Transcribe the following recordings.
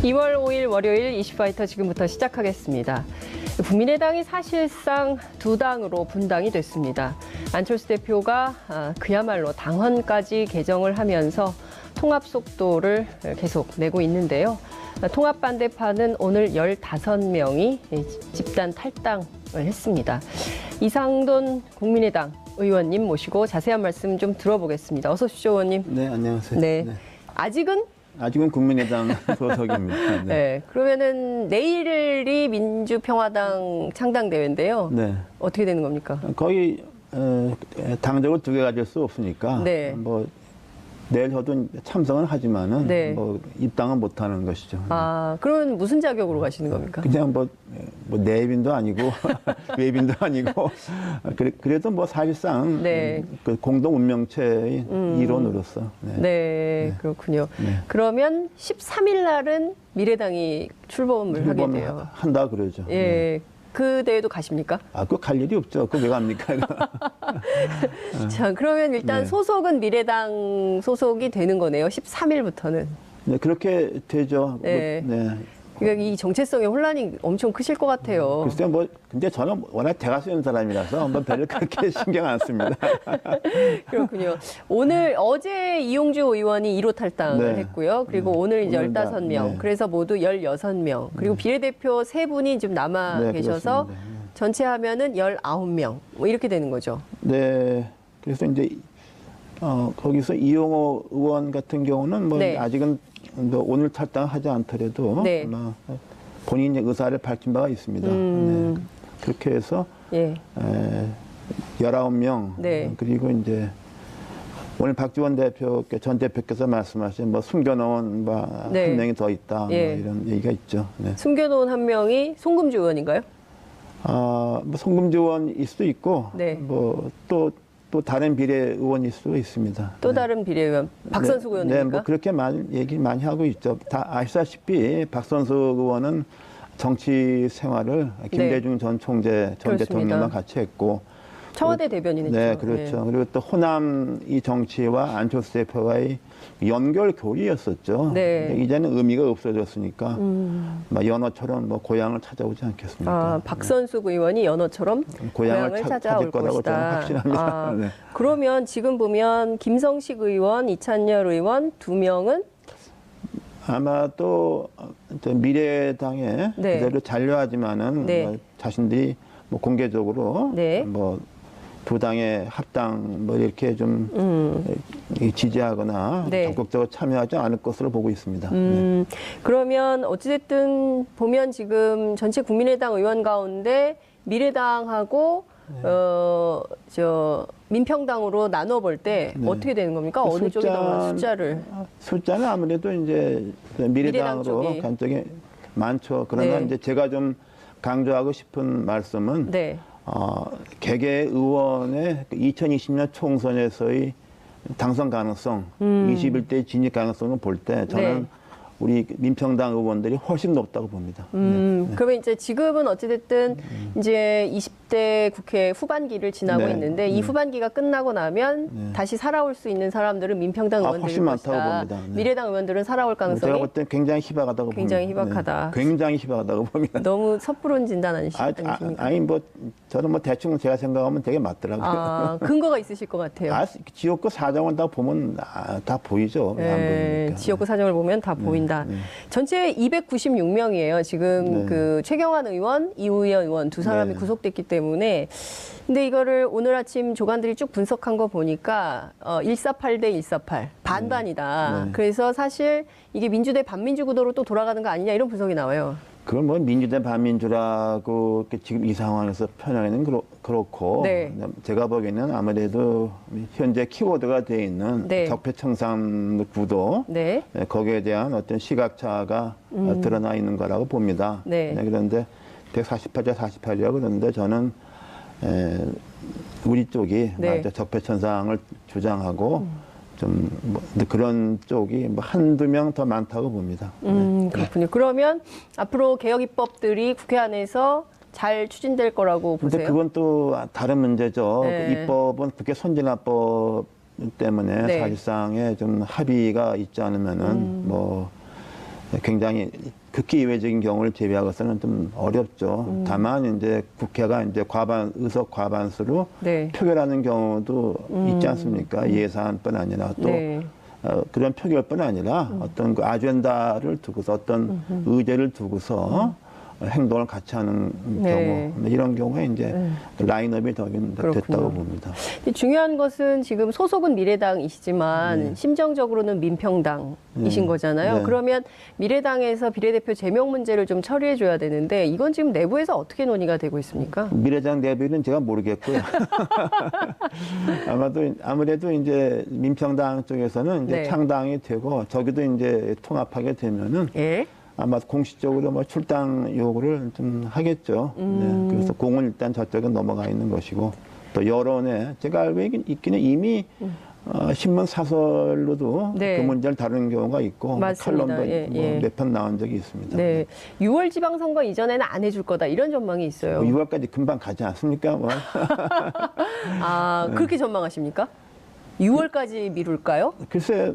2월 5일 월요일 이슈파이터 지금부터 시작하겠습니다. 국민의당이 사실상 두 당으로 분당이 됐습니다. 안철수 대표가 그야말로 당헌까지 개정을 하면서 통합 속도를 계속 내고 있는데요. 통합 반대파는 오늘 15명이 집단 탈당을 했습니다. 이상돈 국민의당 의원님 모시고 자세한 말씀 좀 들어보겠습니다. 어서 오십시오, 의원님. 네, 안녕하세요. 네. 아직은 국민의당 소속입니다. 네. 그러면은 내일이 민주평화당 창당대회인데요. 네. 어떻게 되는 겁니까? 거의 당적을 두 개 가질 수 없으니까 네. 뭐 내일 저도 참석은 하지만은 네. 뭐 입당은 못 하는 것이죠. 그러면 무슨 자격으로 가시는 겁니까? 그냥 뭐 내빈도 아니고 외빈도 아니고 그래도 뭐 사실상 네. 그 공동 운명체의 일원으로서. 네, 그렇군요. 네. 그러면 13일 날은 미래당이 출범을 하게 돼요. 한다 그러죠. 예. 네. 그 대회도 가십니까? 그거 갈 일이 없죠. 그거 왜 갑니까? 자, 그러면 일단 네. 소속은 미래당 소속이 되는 거네요. 13일부터는. 네, 그렇게 되죠. 네. 네. 그러니까 이 정체성의 혼란이 엄청 크실 것 같아요. 글쎄요, 근데 저는 워낙 대가 쓰는 사람이라서 별로 그렇게 신경 안 씁니다. 그렇군요. 어제 이용주 의원이 1호 탈당을 네. 했고요. 그리고 오늘 이제 오늘 15명. 네. 그래서 모두 16명. 그리고 비례대표 3분이 지금 남아 네, 계셔서 그렇습니다. 네. 전체 하면은 19명. 뭐 이렇게 되는 거죠. 네. 그래서 이제, 거기서 이용호 의원 같은 경우는 뭐 네. 아직은 뭐 오늘 탈당하지 않더라도 네. 아마 본인의 의사를 밝힌 바가 있습니다. 네. 그렇게 해서 예. 19명. 네. 그리고 이제 오늘 박지원 전 대표께서 말씀하신 뭐 숨겨놓은 네. 한 명이 더 있다. 예. 뭐 이런 얘기가 있죠. 네. 숨겨놓은 한 명이 송금주 의원인가요? 뭐 송금주 의원일 수도 있고, 네. 뭐 또 다른 비례의원일 수도 있습니다. 또 네. 다른 비례의원 박선숙 의원입니까? 네, 뭐 그렇게 얘기 많이 하고 있죠. 다 아시다시피 박선숙 의원은 정치 생활을 김대중 전 총재, 전 그렇습니다. 대통령과 같이 했고, 청와대 대변인 했죠. 네, 그렇죠. 그리고 또 호남 이 정치와 안철수 대표와의 연결 교리였었죠. 네. 근데 이제는 의미가 없어졌으니까 막 연어처럼 뭐 고향을 찾아오지 않겠습니까? 박선숙 의원이 연어처럼 고향을 찾아올 찾을 거라고 저는 것이다. 확신합니다. 네. 그러면 지금 보면 김성식 의원, 이찬열 의원 2명은 아마 또 미래당에 네. 그대로 잔류하지만은 네. 뭐 자신들이 뭐 공개적으로 네. 뭐 두 당의 합당 뭐 이렇게 좀 지지하거나 네. 적극적으로 참여하지 않을 것으로 보고 있습니다. 그러면 어찌됐든 보면 지금 전체 국민의당 의원 가운데 미래당하고 민평당으로 나눠 볼 때 네. 어떻게 되는 겁니까? 어느 쪽이 더 숫자는 아무래도 이제 미래당 쪽이. 미래당으로 간 쪽이 많죠. 그러나 네. 이제 제가 좀 강조하고 싶은 말씀은 네. 개개 의원의 2020년 총선에서의 당선 가능성, 21대 진입 가능성을 볼 때 저는 네. 우리 민평당 의원들이 훨씬 높다고 봅니다. 그러면 이제 지금은 어찌됐든 이제 20대 국회 후반기를 지나고 네. 있는데 이 후반기가 끝나고 나면 다시 살아올 수 있는 사람들은 민평당 의원들일 훨씬 많다고 것이다. 봅니다. 네. 미래당 의원들은 살아올 제가 가능성이 볼 때 굉장히 희박하다고 굉장히 봅니다. 희박하다. 굉장히 희박하다고 봅니다. 너무 섣부른 진단 아니십니까? 아니 뭐 저는 뭐 대충 제가 생각하면 되게 맞더라고요. 근거가 있으실 것 같아요. 지역구 사정을 다 보면 다 보이죠. 안 보이니까. 지역구 사정을 보면 다 보인다. 전체 296명이에요. 지금 네. 그 최경환 의원, 이우현 의원 두 사람이 네. 구속됐기 때문에 근데 이거를 오늘 아침 조간들이 쭉 분석한 거 보니까 148 대 148 반반이다. 네. 그래서 사실 이게 민주대 반민주 구도로 또 돌아가는 거 아니냐 이런 분석이 나와요. 그건 뭐 민주대 반민주라고 지금 이 상황에서 표현하기는 그렇고 네. 제가 보기에는 아무래도 현재 키워드가 되어 있는 네. 적폐청산 구도 네. 거기에 대한 어떤 시각차가 드러나 있는 거라고 봅니다. 네. 그런데 148대 48이라고 그러는데 저는 우리 쪽이 네. 적폐청산을 주장하고 좀 뭐 그런 쪽이 뭐 한두 명 더 많다고 봅니다. 그렇군요. 그러면 앞으로 개혁 입법들이 국회 안에서 잘 추진될 거라고 보세요? 근데 그건 또 다른 문제죠. 네. 그 입법은 국회 선진화법 때문에 네. 사실상에 좀 합의가 있지 않으면은 뭐 굉장히 극히 예외적인 경우를 제외하고서는 좀 어렵죠. 다만 이제 국회가 이제 의석 과반수로 네. 표결하는 경우도 있지 않습니까? 예산뿐 아니라 또 네. 그런 표결뿐 아니라 어떤 그 아젠다를 두고서 어떤 의제를 두고서 행동을 같이 하는 네. 경우 이런 경우에 이제 라인업이 더 됐다고 그렇군요. 봅니다. 중요한 것은 지금 소속은 미래당이시지만 네. 심정적으로는 민평당이신 네. 거잖아요. 네. 그러면 미래당에서 비례대표 제명 문제를 좀 처리해 줘야 되는데 이건 지금 내부에서 어떻게 논의가 되고 있습니까? 미래당 내부는 제가 모르겠고요. 아무래도 이제 민평당 쪽에서는 이제 네. 창당이 되고 저기도 이제 통합하게 되면은 예. 아마 공식적으로 뭐 출당 요구를 좀 하겠죠. 네, 그래서 공은 일단 저쪽에 넘어가 있는 것이고 또 여론에 제가 알고 있기는 이미 신문 사설로도 네. 그 문제를 다루는 경우가 있고 맞습니다. 칼럼도 예, 예. 몇 편 나온 적이 있습니다. 네. 6월 지방선거 이전에는 안 해줄 거다 이런 전망이 있어요. 6월까지 금방 가지 않습니까? 뭐. 아, 그렇게 전망하십니까? 6월까지 미룰까요? 글쎄,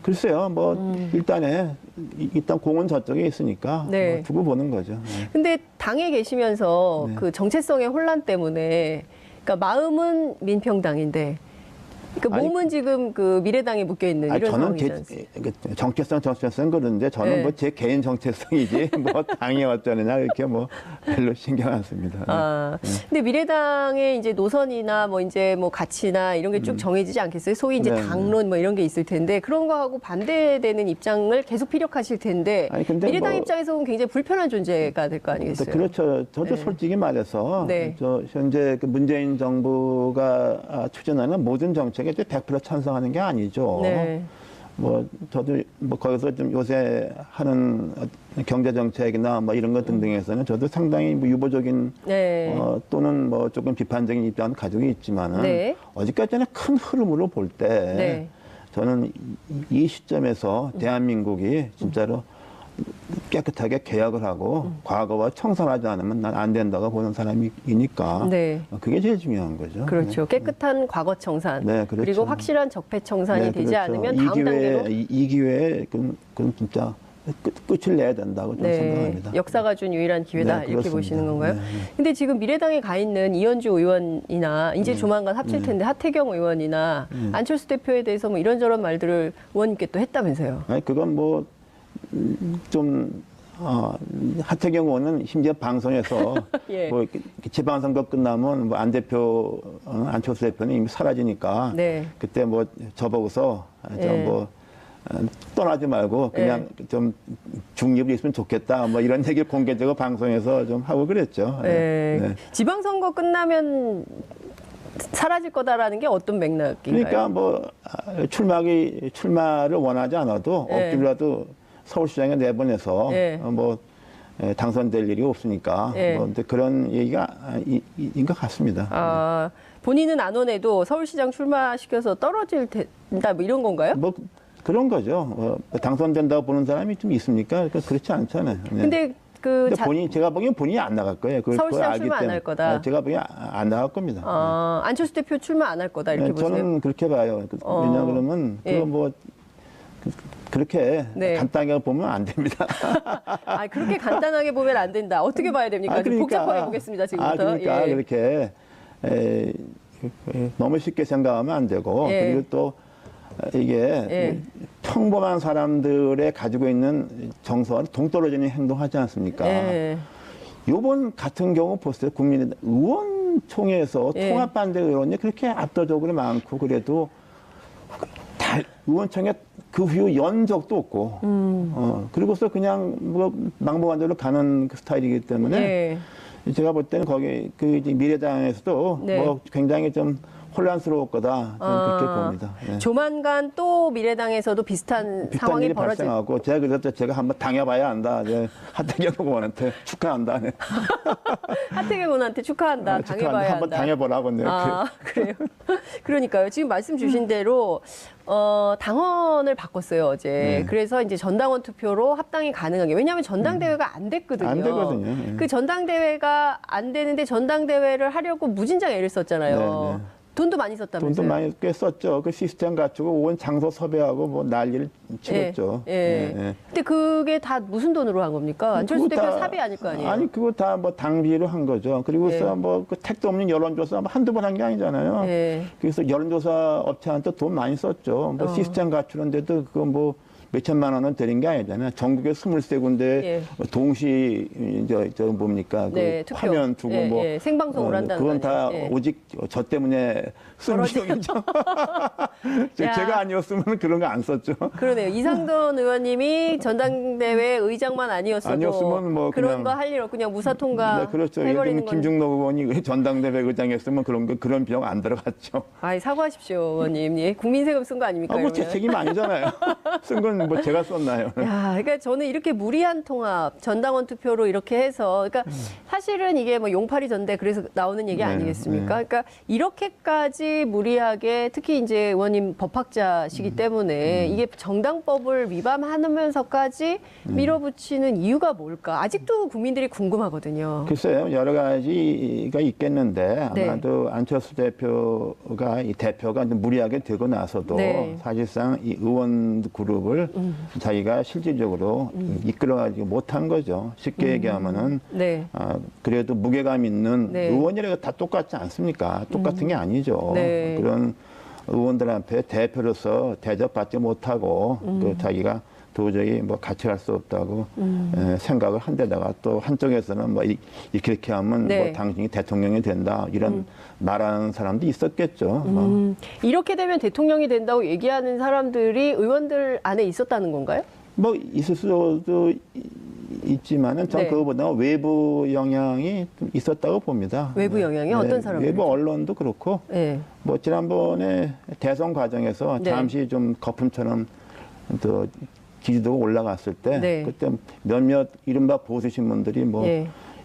글쎄요, 뭐, 일단 공은 저쪽에 있으니까, 네. 뭐 두고 보는 거죠. 네. 근데 당에 계시면서 네. 그 정체성의 혼란 때문에 그러니까 마음은 민평당인데 그러니까 아니, 몸은 지금 그 미래당에 묶여 있는 아니, 이런 저는 상황이잖아요. 정체성 그러는데 저는 네. 뭐 제 개인 정체성이지, 뭐 당이 어쩌느냐, 이렇게 뭐 별로 신경 안 씁니다. 아, 근데 미래당의 이제 노선이나 뭐 이제 뭐 가치나 이런 게 쭉 정해지지 않겠어요? 소위 이제 네, 당론 뭐 이런 게 있을 텐데 그런 거하고 반대되는 입장을 계속 피력하실 텐데 아니, 근데 미래당 뭐- 입장에서 보면 굉장히 불편한 존재가 될 거 아니겠어요? 그렇죠. 저도 솔직히 말해서 네. 저 현재 그 문재인 정부가 추진하는 모든 정책에 100% 찬성하는 게 아니죠. 네. 뭐 저도 뭐 거기서 좀 요새 하는 경제 정책이나 뭐 이런 것 등등에서는 저도 상당히 뭐 유보적인 네. 또는 뭐 조금 비판적인 입장을 가지고 있지만은 네. 어제까지는 큰 흐름으로 볼 때 네. 저는 이 시점에서 대한민국이 진짜로 깨끗하게 개혁을 하고 과거와 청산하지 않으면 난 안 된다고 보는 사람이니까 네. 그게 제일 중요한 거죠. 그렇죠. 깨끗한 과거 청산. 네, 그렇죠. 그리고 확실한 적폐 청산이 네, 되지 그렇죠. 않으면 다음 단계로 이 기회에 그건 진짜 끝을 내야 된다고 좀 생각합니다. 역사가 준 유일한 기회다 네, 이렇게 그렇습니다. 보시는 건가요? 네, 네. 근데 지금 미래당에 가 있는 이현주 의원이나 이제 조만간 합칠 텐데 하태경 의원이나 안철수 대표에 대해서 뭐 이런저런 말들을 의원님께 또 했다면서요? 아니 그건 뭐 좀 하태경 의원은 심지어 방송에서 예. 뭐 지방선거 끝나면 뭐 안 대표 안철수 대표는 이미 사라지니까 네. 그때 뭐 저보고서 예. 뭐 떠나지 말고 그냥 좀 중립이 있으면 좋겠다 뭐 이런 얘기를 공개적으로 방송에서 좀 하고 그랬죠. 네. 네. 지방선거 끝나면 사라질 거다라는 게 어떤 맥락인가요? 그러니까 뭐 출마를 원하지 않아도 네. 억지로라도 서울시장에 내보내서 네. 뭐 당선될 일이 없으니까 네. 뭐 근데 그런 얘기가 인 것 같습니다. 아, 본인은 안 원해도 서울시장 출마시켜서 떨어질 텐다 뭐 이런 건가요? 뭐 그런 거죠. 당선된다고 보는 사람이 좀 있습니까? 그렇지 않잖아요. 네. 근데 근데 제가 보기엔 본인이 안 나갈 거예요. 그걸 서울시장 알기 출마 안 할 때문에. 거다. 제가 보기엔 안 나갈 겁니다. 안철수 대표 출마 안 할 거다 이렇게 네, 보세요? 저는 그렇게 봐요. 왜냐 그러면 예. 그거 뭐 그렇게 네. 간단하게 보면 안 됩니다. 아, 그렇게 간단하게 보면 안 된다. 어떻게 봐야 됩니까? 좀 복잡하게 보겠습니다, 지금부터. 그러니까 예. 그렇게 너무 쉽게 생각하면 안 되고 예. 그리고 또 이게 예. 평범한 사람들의 가지고 있는 정서와 동떨어지는 행동하지 않습니까? 예. 요번 같은 경우 보세요. 국민의당 의원총회에서 예. 통합반대 의원이 그렇게 압도적으로 많고 그래도 의원총회 그 후에 연 적도 없고 그리고서 그냥 뭐 망보간대로 가는 그 스타일이기 때문에 예. 제가 볼 때는 거기 그 이제 미래당에서도 네. 뭐 굉장히 좀 혼란스러울 거다 저는 그렇게 봅니다. 예. 조만간 또 미래당에서도 비슷한 비슷한 상황이 일이 벌어질 발생하고 제가 그래서 제가 한번 당해봐야 한다. 하태경 의원한테 축하한다. 네. 하태경 의원한테 축하한다. 당해봐야 한번 한다. 당해보라고. 네. 아, 그래요? 그러니까요. 지금 말씀 주신 대로, 당헌을 바꿨어요, 어제. 네. 그래서 이제 전당원 투표로 합당이 가능하게. 왜냐하면 전당대회가 안 됐거든요. 안 되거든요. 예. 그 전당대회가 안 되는데 전당대회를 하려고 무진장 애를 썼잖아요. 네, 네. 돈도 많이 썼다면서요? 돈도 많이 꽤 썼죠. 그 시스템 갖추고 온 장소 섭외하고 뭐 난리를 치렀죠. 근데 그게 다 무슨 돈으로 한 겁니까? 안철수 대표 사비 아닐 거 아니에요? 아니 그거 다 뭐 당비로 한 거죠. 그리고서 뭐 그 택도 없는 여론조사 뭐 한두 번 한 게 아니잖아요. 그래서 여론조사 업체한테 돈 많이 썼죠. 뭐 시스템 갖추는데도 그거 뭐 몇천만 원은 들인 게 아니잖아요. 전국에 23군데 동시 저 뭡니까 그 화면 두고 뭐 생방송을 한다는 그건 다 오직 저 때문에 쓴 비용이죠. 제가 아니었으면 그런 거 안 썼죠. 그러네요. 이상돈 의원님이 전당대회 의장만 아니었으면 뭐 그런 거 할 일 없고 그냥 무사 통과. 네, 그렇죠. 예를 들면 김중록 의원이 전당대회 의장했으면 그런 비용 안 들어갔죠. 아이 사과하십시오, 의원님. 예, 국민 세금 쓴 거 아닙니까? 뭐 제 책임 아니잖아요. 쓴 건 뭐 제가 썼나요? 야, 그러니까 저는 이렇게 무리한 통합, 전당원 투표로 이렇게 해서, 그러니까 사실은 이게 뭐 용팔이 전대 그래서 나오는 얘기 아니겠습니까? 그러니까 이렇게까지 무리하게 특히 이제 의원님 법학자시기 때문에 이게 정당법을 위반하면서까지 밀어붙이는 이유가 뭘까? 아직도 국민들이 궁금하거든요. 글쎄요, 여러 가지가 있겠는데 아마도 안철수 대표가 무리하게 되고 나서도 사실상 이 의원 그룹을 자기가 실질적으로 이끌어가지 못한 거죠. 쉽게 얘기하면은 그래도 무게감 있는 의원이라고 다 똑같지 않습니까? 똑같은 게 아니죠. 그런 의원들 앞에 대표로서 대접받지 못하고 그 자기가 도저히 뭐 같이 갈 수 없다고 생각을 한 데다가 또 한쪽에서는 뭐 이렇게 하면 뭐 당신이 대통령이 된다 이런 말하는 사람도 있었겠죠. 이렇게 되면 대통령이 된다고 얘기하는 사람들이 의원들 안에 있었다는 건가요? 뭐 있을 수도 있지만은 전 그거보다 외부 영향이 좀 있었다고 봅니다. 외부 영향이 어떤 사람들? 외부 언론도 그렇고 뭐 지난번에 대선 과정에서 잠시 좀 거품처럼 또 지지도가 올라갔을 때 그때 몇몇 이른바 보수 신문들이 뭐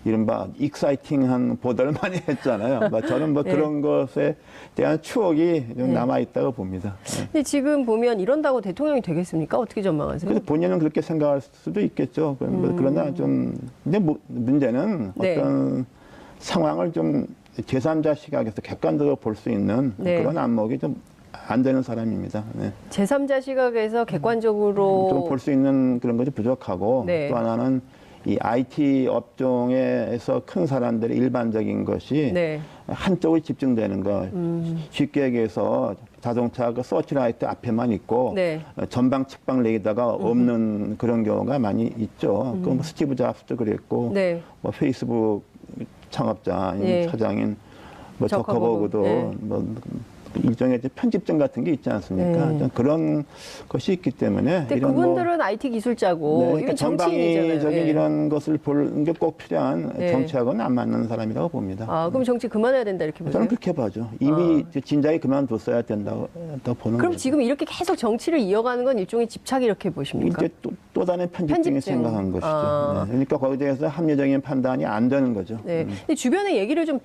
이른바 익사이팅한 보도를 많이 했잖아요. 저는 뭐 그런 것에 대한 추억이 좀 남아있다고 봅니다. 근데 지금 보면 이런다고 대통령이 되겠습니까? 어떻게 전망하세요? 그래서 본인은 그렇게 생각할 수도 있겠죠. 그러나 좀 근데 문제는 어떤 상황을 좀 제3자 시각에서 객관적으로 볼 수 있는 그런 안목이 좀 안 되는 사람입니다. 제3자 시각에서 객관적으로 좀 볼 수 있는 그런 것이 부족하고 또 하나는 이 IT 업종에서 큰 사람들의 일반적인 것이 한쪽에 집중되는 것. 쉽게 얘기해서 자동차 그 서치라이트 앞에만 있고 전방 측방 레이더가 없는 그런 경우가 많이 있죠. 그 뭐 스티브 잡스도 그랬고 뭐 페이스북 창업자 사장인 뭐 저커버그도 뭐 일종의 편집점 같은 게 있지 않습니까? 그런 것이 있기 때문에. 근데 그분들은 IT 기술자고 그러니까 전방위적인 이런 것을 보는 게 꼭 필요한 정치하고는 안 맞는 사람이라고 봅니다. 그럼 정치 그만해야 된다 이렇게 보세요? 저는 그렇게 봐죠. 이미 진작에 그만뒀어야 된다고 보는 그럼 거죠. 지금 이렇게 계속 정치를 이어가는 건 일종의 집착 이렇게 보십니까? 이제 또 다른 편집증이 생각한 것이죠. 그러니까 거기에 대해서 합리적인 판단이 안 되는 거죠. 근데 주변의 얘기를 좀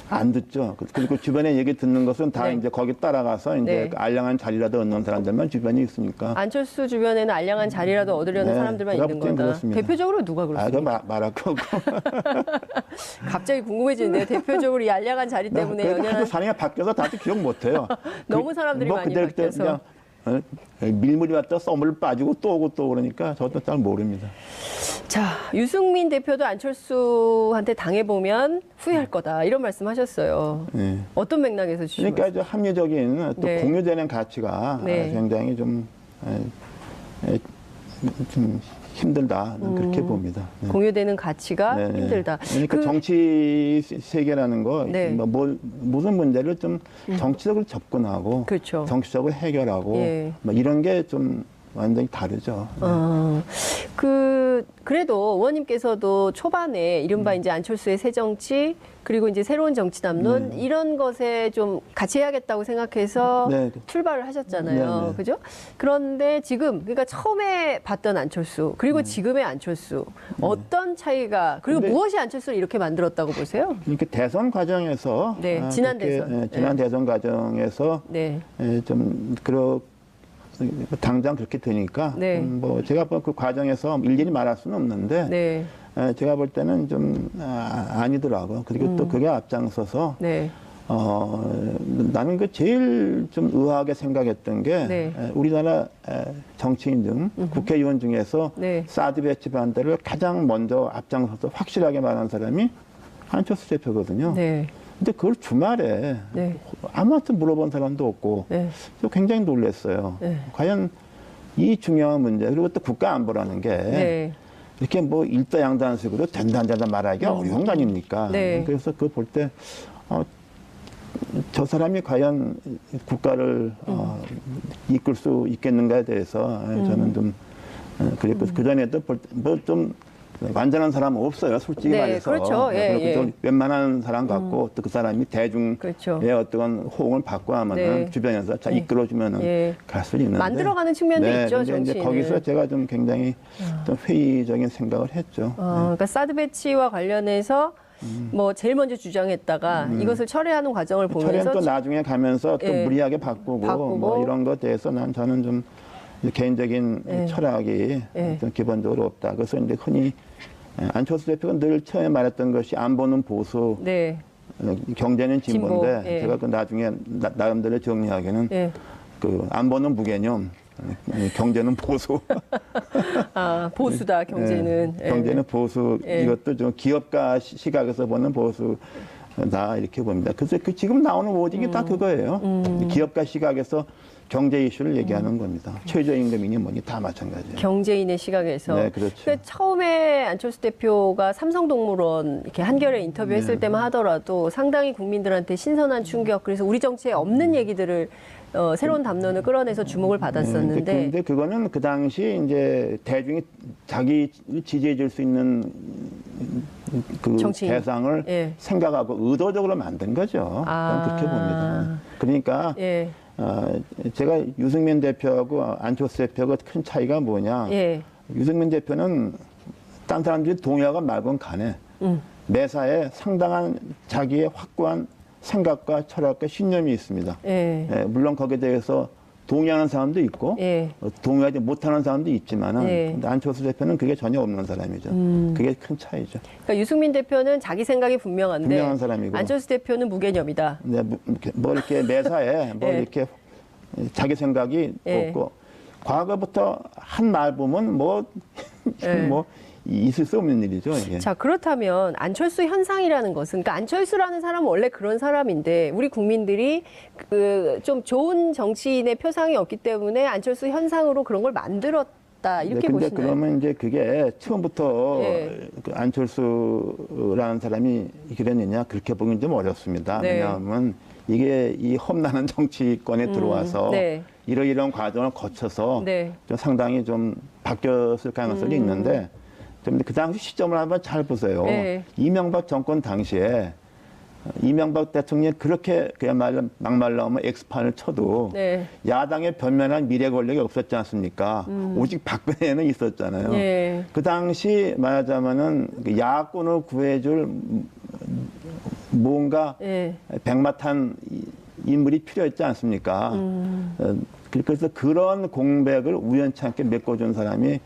안 듣죠. 그리고 주변에 얘기 듣는 것은 다 이제 거기 따라가서 이제 알량한 자리라도 얻는 사람들만 주변에 있으니까. 안철수 주변에는 알량한 자리라도 얻으려는 사람들만 있는 거다. 그렇습니다. 대표적으로 누가 그렇습니까? 말할 거고. 갑자기 궁금해지는데요. 대표적으로 이 알량한 자리 때문에 연연한 사람이 바뀌어서 다들 기억 못해요. 너무 사람들이 많이 바뀌어서. 밀물이 왔다 썸을 빠지고 또 오고 또 그러니까 저도 잘 모릅니다. 자, 유승민 대표도 안철수한테 당해보면 후회할 거다 이런 말씀하셨어요. 어떤 맥락에서 주시면? 그러니까 합리적인 또 공유되는 가치가 굉장히 좀 힘들다 그렇게 봅니다. 공유되는 가치가 힘들다. 그러니까 정치 세계라는 거 무슨 문제를 좀 정치적으로 접근하고 정치적으로 해결하고 이런 게 좀 완전히 다르죠. 그래도 의원님께서도 초반에 이른바 이제 안철수의 새 정치 그리고 이제 새로운 정치 담론 이런 것에 좀 같이 해야겠다고 생각해서 출발을 하셨잖아요. 그죠? 그런데 지금 그러니까 처음에 봤던 안철수 그리고 지금의 안철수 어떤 차이가 그리고 무엇이 안철수를 이렇게 만들었다고 보세요? 그러니까 대선 과정에서 지난 대선 지난 대선 과정에서 좀 당장 그렇게 되니까 뭐 제가 그 과정에서 일일이 말할 수는 없는데 제가 볼 때는 좀 아니더라고요. 그리고 또 그게 앞장서서 나는 그 제일 좀 의아하게 생각했던 게 네. 우리나라 정치인 중 국회의원 중에서 네. 사드 배치 반대를 가장 먼저 앞장서서 확실하게 말한 사람이 안철수 대표거든요. 네. 근데 그걸 주말에 네. 아무한테 물어본 사람도 없고 네. 저 굉장히 놀랐어요. 네. 과연 이 중요한 문제 그리고 또 국가 안보라는 게 네. 이렇게 뭐 일다양단식으로 된다 안 된다 말하기가 어려운 거 아닙니까? 네. 그래서 그거 볼 때 저 사람이 과연 국가를 이끌 수 있겠는가에 대해서 저는 좀 그랬고 그 전에도 뭐 좀 완전한 사람은 없어요, 솔직히 네, 말해서. 그렇죠. 예, 그리고 또 예. 웬만한 사람 같고 또 그 사람이 대중의 그렇죠. 어떤 호응을 받고 하면은 네. 주변에서 잘 네. 이끌어주면은 예. 갈 수 있는데 만들어가는 측면도 있죠, 근데 이제 정치인은. 거기서 제가 좀 굉장히 좀 회의적인 생각을 했죠. 그러니까 사드 배치와 관련해서 뭐 제일 먼저 주장했다가 이것을 철회하는 과정을 보면서 철회는 또 나중에 가면서 또 예. 무리하게 바꾸고 뭐 이런 것에 대해서 저는 좀 개인적인 예. 철학이 예. 좀 기본적으로 없다. 그래서 이제 흔히 안철수 대표가 늘 처음에 말했던 것이 안보는 보수, 네. 경제는 진보인데 진보, 예. 제가 그 나중에 나름대로 정리하기는 예. 그 안보는 무개념, 경제는 보수. 보수다 경제는. 예, 경제는 보수. 예. 이것도 좀 기업가 시각에서 보는 보수다 이렇게 봅니다. 그래서 그 지금 나오는 워딩이 다 그거예요. 기업가 시각에서 경제 이슈를 얘기하는 겁니다. 최저임금이니 뭐니 다 마찬가지예요. 경제인의 시각에서. 네, 그렇죠. 그러니까 처음에 안철수 대표가 삼성동물원 이렇게 한겨레 인터뷰했을 네. 때만 하더라도 상당히 국민들한테 신선한 충격, 그래서 우리 정치에 없는 얘기들을 새로운 담론을 끌어내서 주목을 받았었는데. 근데 그거는 그 당시 이제 대중이 자기 지지해 줄 수 있는 그 정치인. 대상을 예. 생각하고 의도적으로 만든 거죠. 저는 그렇게 봅니다. 그러니까 예. 제가 유승민 대표하고 안철수 대표가 큰 차이가 뭐냐. 예. 유승민 대표는 딴 사람들이 동의하건 말건 간에 매사에 상당한 자기의 확고한 생각과 철학과 신념이 있습니다. 예. 물론 거기에 대해서 동의하는 사람도 있고 예. 동의하지 못하는 사람도 있지만은 예. 근데 안철수 대표는 그게 전혀 없는 사람이죠. 그게 큰 차이죠. 그러니까 유승민 대표는 자기 생각이 분명한데 분명한 사람이고. 안철수 대표는 무개념이다. 네, 뭐 이렇게 매사에 뭐 예. 이렇게 자기 생각이 예. 없고 과거부터 한 말 보면 뭐 예. 뭐 있을 수 없는 일이죠. 이게. 자, 그렇다면 안철수 현상이라는 것은, 그러니까 안철수라는 사람은 원래 그런 사람인데 우리 국민들이 그 좀 좋은 정치인의 표상이 없기 때문에 안철수 현상으로 그런 걸 만들었다 이렇게 근데 보시나요? 그러면 이제 그게 처음부터 예. 그 안철수라는 사람이 그랬느냐 그렇게 보기는 좀 어렵습니다. 네. 왜냐하면 이게 이 험난한 정치권에 들어와서 네. 이러이러한 과정을 거쳐서 네. 좀 상당히 좀 바뀌었을 가능성이 있는데 좀 그 당시 시점을 한번 잘 보세요. 네. 이명박 정권 당시에 이명박 대통령이 그렇게 그야말로 막말 나오면 엑스판을 쳐도 네. 야당의 변면한 미래 권력이 없었지 않습니까? 오직 박근혜는 있었잖아요. 예. 그 당시 말하자면은 그 야권을 구해줄 뭔가 예. 백마탄 인물이 필요했지 않습니까? 그래서 그런 공백을 우연찮게 메꿔준 사람이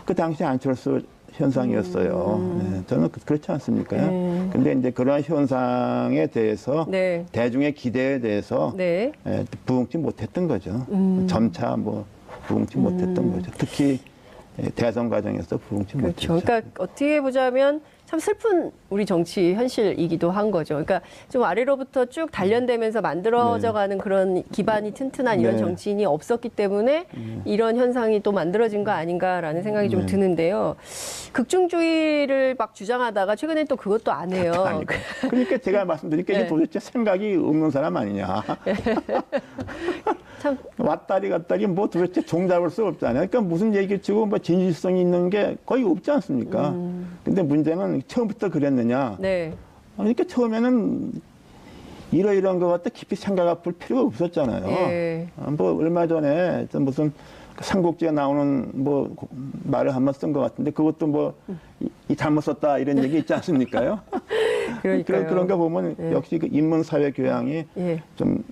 그 당시 안철수 현상이었어요. 네, 저는 그렇지 않습니까? 근데 이제 그러한 현상에 대해서 네. 대중의 기대에 대해서 네. 부응치 못했던 거죠. 점차 뭐 부응치 못했던 거죠. 특히 대선 과정에서 부응치 그렇죠. 못했죠. 그러니까 어떻게 보자면 참 슬픈 우리 정치 현실이기도 한 거죠. 그러니까 좀 아래로부터 쭉 단련되면서 만들어져가는 그런 기반이 튼튼한 이런 네. 정치인이 없었기 때문에 이런 현상이 또 만들어진 거 아닌가라는 생각이 좀 드는데요. 극중주의를 막 주장하다가 최근에 또 그것도 안 해요. 그러니까 제가 말씀드린 게 이게 네. 도대체 생각이 없는 사람 아니냐. 참 왔다리 갔다리 뭐 도대체 종잡을 수 없잖아요. 그러니까 무슨 얘기 치고 뭐 진실성이 있는 게 거의 없지 않습니까? 근데 문제는 처음부터 그랬느냐. 네. 그러니까 처음에는 이러이러한 것 같다 깊이 생각해 볼 필요가 없었잖아요. 예. 뭐 얼마 전에 좀 무슨 삼국지에 나오는 뭐 말을 한 번 쓴 것 같은데 그것도 뭐 이 잘못 썼다 이런 얘기 있지 않습니까요? 그러니까요. 그런 거 보면 역시 그 인문 사회 교양이 예. 좀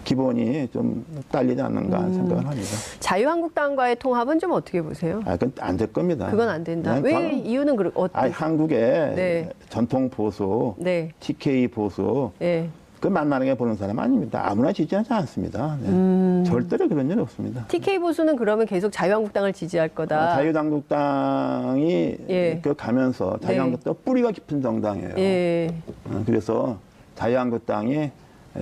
기본이 좀 딸리지 않는가 하는 생각을 합니다. 자유한국당과의 통합은 좀 어떻게 보세요? 그건 안 될 겁니다. 그건 안 된다. 왜 저는 이유는 한국의 네. 전통 보수, 네. TK 보수, 네. 그 만만하게 보는 사람 아닙니다. 아무나 지지하지 않습니다. 네. 절대로 그런 일 없습니다. TK 보수는 그러면 계속 자유한국당을 지지할 거다. 자유한국당이 예. 그 가면서 자유한국당 뿌리가 깊은 정당이에요. 예. 그래서 자유한국당이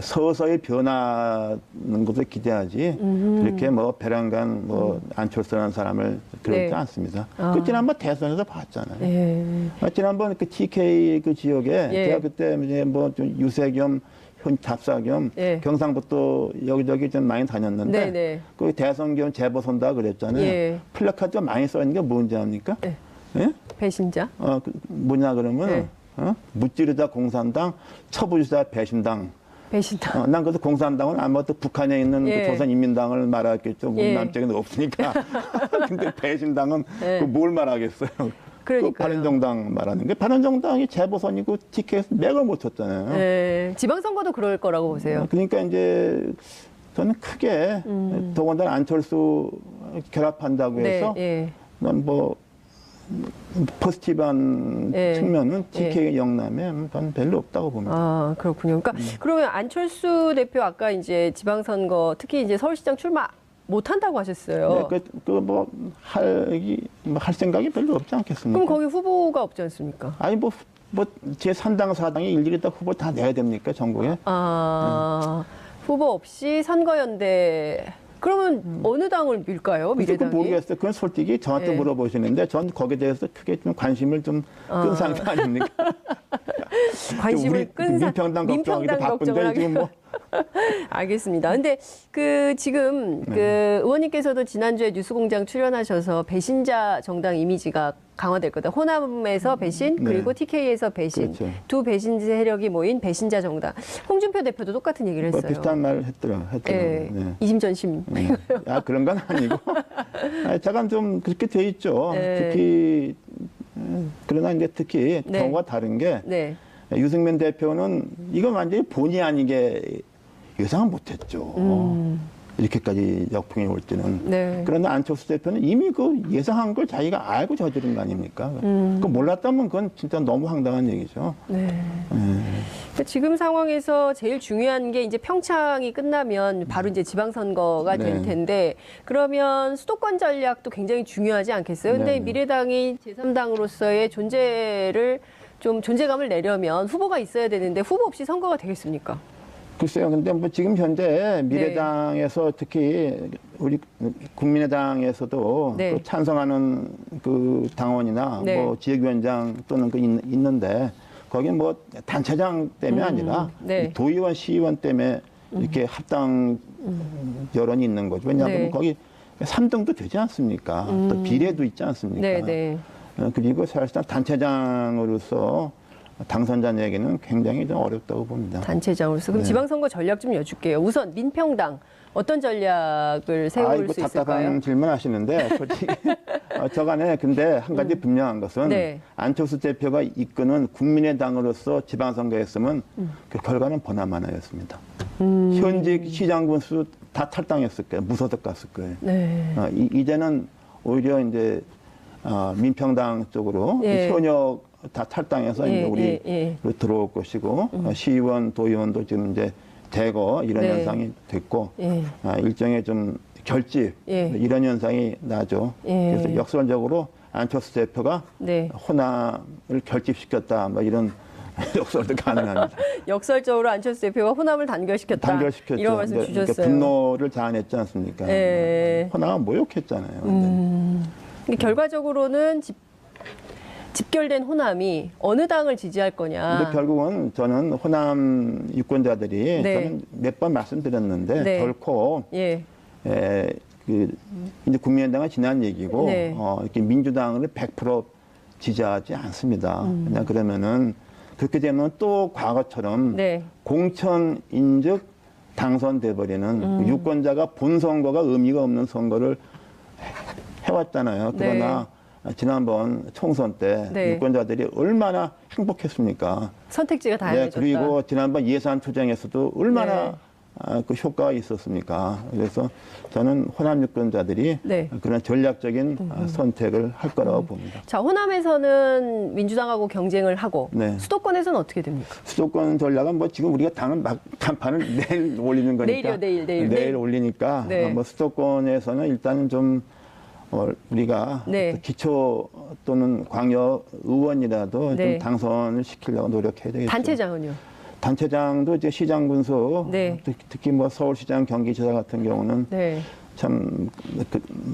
서서히 변하는 것을 기대하지 그렇게 뭐 배란간 뭐 안철수라는 사람을 그렇지 네. 않습니다. 그 지난번 대선에서 봤잖아요. 예. 지난번 그 TK 그 지역에 예. 제가 그때 이제 뭐 좀 유세 겸 답사 겸 예. 경상북도 여기저기 좀 많이 다녔는데 네네. 그 대선 겸 재보선다 그랬잖아요. 예. 플래카드 많이 써 있는 게 뭔지 압니까? 예. 예? 배신자? 뭐냐 그러면 네. 무찌르자 공산당, 처부주자 배신당. 배신자. 난 그래서 공산당은 아무것도 북한에 있는 예. 그 조선인민당을 말하겠죠. 예. 남쪽에는 없으니까. 근데 배신당은 예. 그 뭘 말하겠어요. 그러니까요. 그 바른정당 말하는 게 바른정당이 재보선이고 TK에서 맥을 못 쳤잖아요. 예. 지방선거도 그럴 거라고 보세요. 그러니까 이제 저는 크게 더군다나 안철수 결합한다고 해서 네. 난 뭐 포지티브한 예. 측면은 TK 영남에 전 별로 없다고 봅니다. 아, 그렇군요. 그러니까 그러면 안철수 대표 아까 이제 지방선거 특히 이제 서울시장 출마 못 한다고 하셨어요. 네, 할 생각이 별로 없지 않겠습니까? 그럼 거기 후보가 없지 않습니까? 아니 제 3당 4당이 일일이 다 후보 다 내야 됩니까 전국에? 후보 없이 선거연대. 그러면 어느 당을 밀까요? 그건 미래당이? 모르겠어요. 그건 솔직히 저한테 네. 물어보시는데 전 거기에 대해서 크게 좀 관심을 좀 끈 상태 아닙니까? 관심을 끈 사- 민평당 걱정하기도 민평당 걱정을 바쁜데 하게. 지금 뭐 알겠습니다. 근데 지금 그 의원님께서도 지난주에 뉴스공장 출연하셔서 배신자 정당 이미지가 강화될 거다. 호남에서 배신 네. 그리고 TK에서 배신 그렇죠. 두 배신자 세력이 모인 배신자 정당. 홍준표 대표도 똑같은 얘기를 뭐 했어요. 비슷한 말을 했더라고요. 예, 네. 이심전심. 그런 건 아니고. 제가 좀 그렇게 돼 있죠. 네. 특히 그러나 이제 특히 네. 경우가 다른 게 네. 유승민 대표는 이건 완전히 본의 아니게 예상을 못했죠. 이렇게까지 역풍이 올 때는. 네. 그러나 안철수 대표는 이미 그 예상한 걸 자기가 알고 저지른 거 아닙니까? 그 몰랐다면 그건 진짜 너무 황당한 얘기죠. 네. 그러니까 지금 상황에서 제일 중요한 게 이제 평창이 끝나면 바로 이제 지방선거가 될 네. 텐데 그러면 수도권 전략도 굉장히 중요하지 않겠어요? 근데 네. 미래당이 제3당으로서의 존재감을 내려면 후보가 있어야 되는데 후보 없이 선거가 되겠습니까? 글쎄요. 근데 뭐 지금 현재 미래당에서 특히 우리 국민의당에서도 네. 또 찬성하는 그 당원이나 네. 뭐 지역위원장 또는 있는데 거기 뭐 단체장 때문에 아니라 네. 도의원, 시의원 때문에 이렇게 합당 여론이 있는 거죠. 왜냐하면 네. 거기 3등도 되지 않습니까? 또 비례도 있지 않습니까? 네, 네. 그리고 사실상 단체장으로서 당선자에게는 굉장히 좀 어렵다고 봅니다. 단체장으로서. 그럼 네. 지방선거 전략 좀 여쭐게요. 우선 민평당 어떤 전략을 세울 수 답답한 있을까요? 질문 하시는데 솔직히 저간에 근데 한 가지 분명한 것은 네. 안철수 대표가 이끄는 국민의당으로서 지방선거했으면 그 결과는 보나마나였습니다. 현직 시장 군수 다 탈당했을 거예요. 무소속 갔을 거예요. 네. 이제는 오히려 이제 민평당 쪽으로 예. 현역 다 탈당해서 이제 우리로 들어올 것이고 시의원, 도의원도 지금 이제 대거 이런 네. 현상이 됐고 예. 일종의 좀 결집 예. 이런 현상이 나죠. 예. 그래서 역설적으로 안철수 대표가 네. 호남을 결집시켰다 뭐 이런 역설도 가능합니다. 역설적으로 안철수 대표가 호남을 단결시켰다. 단결시켰죠. 이런 말씀 그러니까 주셨어요. 분노를 자아냈지 않습니까? 예. 호남은 모욕했잖아요. 완전히. 근데 결과적으로는 집결된 호남이 어느 당을 지지할 거냐. 근데 결국은 저는 호남 유권자들이 네. 저는 몇 번 말씀드렸는데 네. 결코 예. 이제 국민의당은 지난 얘기고 네. 이렇게 민주당을 100% 지지하지 않습니다. 그냥 그러면은 그렇게 되면 또 과거처럼 네. 공천 인즉 당선돼 버리는 유권자가 본 선거가 의미가 없는 선거를 해왔잖아요. 그러나 지난번 총선 때 네. 유권자들이 얼마나 행복했습니까? 선택지가 네, 다양해졌다. 그리고 지난번 예산 투쟁에서도 얼마나 그 효과가 있었습니까? 그래서 저는 호남 유권자들이 네. 그런 전략적인 선택을 할 거라고 봅니다. 자, 호남에서는 민주당하고 경쟁을 하고 네. 수도권에서는 어떻게 됩니까? 수도권 전략은 뭐 지금 우리가 당은 막 간판을 내일 올리는 거니까 내일. 올리니까 네. 뭐 수도권에서는 일단 좀 우리가 네. 기초 또는 광역 의원이라도 네. 좀 당선을 시키려고 노력해야 되겠죠. 단체장은요? 단체장도 이제 시장 군수, 네. 특히 뭐 서울시장, 경기지사 같은 경우는 네. 참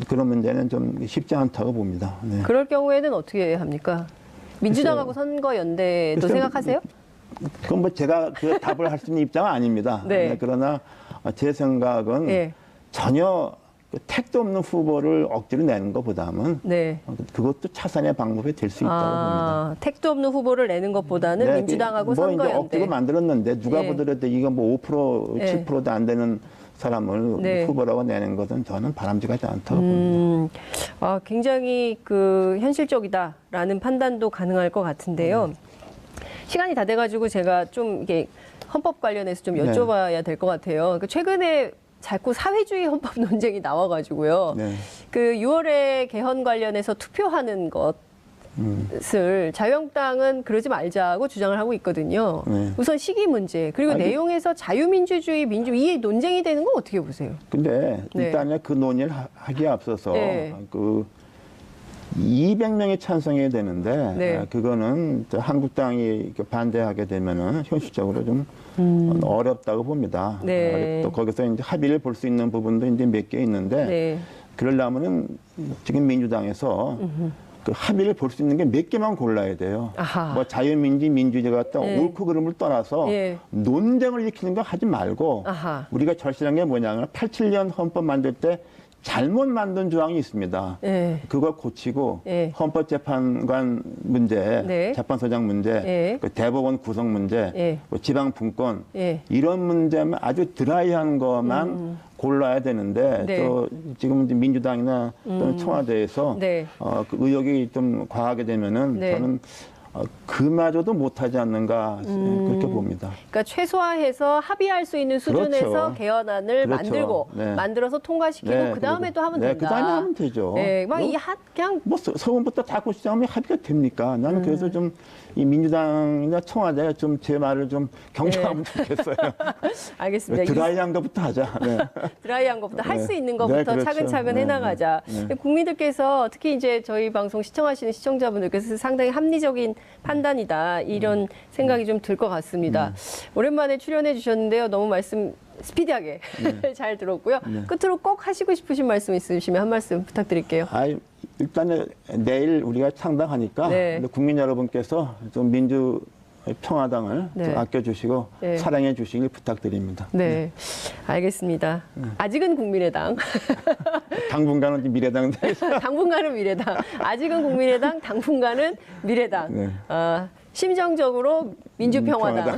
그런 문제는 좀 쉽지 않다고 봅니다. 네. 그럴 경우에는 어떻게 합니까? 민주당하고 선거 연대도 글쎄요. 생각하세요? 그건 뭐 제가 그 답을 할 수 있는 입장은 아닙니다. 네. 그러나 제 생각은 네. 전혀 그 택도 없는 후보를 억지로 내는 것보다는 네. 그것도 차선의 방법이 될 수 있다고 봅니다. 택도 없는 후보를 내는 것보다는 네, 민주당하고 뭐 선거 이제 연대. 억지로 만들었는데 누가 예. 보더라도 이거 뭐 5%, 예. 7%도 안 되는 사람을 네. 후보라고 내는 것은 저는 바람직하지 않다고 봅니다. 굉장히 그 현실적이다라는 판단도 가능할 것 같은데요. 시간이 다 돼가지고 제가 좀 이게 헌법 관련해서 좀 네. 여쭤봐야 될 것 같아요. 그 최근에 자꾸 사회주의 헌법 논쟁이 나와가지고요. 네. 그 6월에 개헌 관련해서 투표하는 것을 자유한국당은 그러지 말자고 주장을 하고 있거든요. 네. 우선 시기 문제 그리고 아니, 내용에서 자유민주주의, 이 논쟁이 되는 건 어떻게 보세요? 근데 네. 일단은 그 논의를 하기에 앞서서 네. 그 200명이 찬성해야 되는데 네. 그거는 한국당이 반대하게 되면은 현실적으로 좀 어렵다고 봅니다. 네. 또 거기서 이제 합의를 볼 수 있는 부분도 이제 몇 개 있는데 네. 그러려면은 지금 민주당에서 그 합의를 볼 수 있는 게 몇 개만 골라야 돼요. 아하. 뭐 자유민주, 민주주의 같은 네. 옳고 그름을 떠나서 예. 논쟁을 일으키는 거 하지 말고 아하. 우리가 절실한 게 뭐냐면 87년 헌법 만들 때 잘못 만든 조항이 있습니다. 네. 그걸 고치고 예. 헌법재판관 문제, 네. 재판소장 문제, 예. 그 대법원 구성 문제, 예. 뭐 지방분권 예. 이런 문제만 아주 드라이한 것만 골라야 되는데 네. 또 지금 이제 민주당이나 또는 청와대에서 네. 그 의혹이 좀 과하게 되면은 네. 저는 그마저도 못하지 않는가 그렇게 봅니다. 그러니까 최소화해서 합의할 수 있는 수준에서 그렇죠. 개헌안을 그렇죠. 만들고 네. 만들어서 통과시키고 네, 그 다음에 또 하면 네, 된다. 그 다음에 하면 되죠. 네, 막 뭐, 그냥 뭐 서울부터 다 고치자면 합의가 됩니까? 나는 그래서 좀 이 민주당이나 청와대가 좀 제 말을 좀 경청하면 좋겠어요. 알겠습니다. 드라이한 것부터 하자. 네. 드라이한 것부터 할 네. 수 있는 것부터 네, 그렇죠. 차근차근 네, 해나가자. 네. 국민들께서 특히 이제 저희 방송 시청하시는 시청자분들께서 상당히 합리적인 판단이다 이런 생각이 좀 들 것 같습니다. 오랜만에 출연해 주셨는데요. 너무 말씀 스피디하게 잘 들었고요. 끝으로 꼭 하시고 싶으신 말씀 있으시면 한 말씀 부탁드릴게요. 일단은 내일 우리가 창당하니까 네. 국민 여러분께서 좀 민주평화당을 네. 좀 아껴주시고 네. 사랑해 주시길 부탁드립니다. 네, 알겠습니다. 아직은 국민의당, 당분간은 이제 미래당 되겠습니다. 당분간은 미래당, 아직은 국민의당, 당분간은 미래당. 네. 심정적으로 민주평화당. 평화당.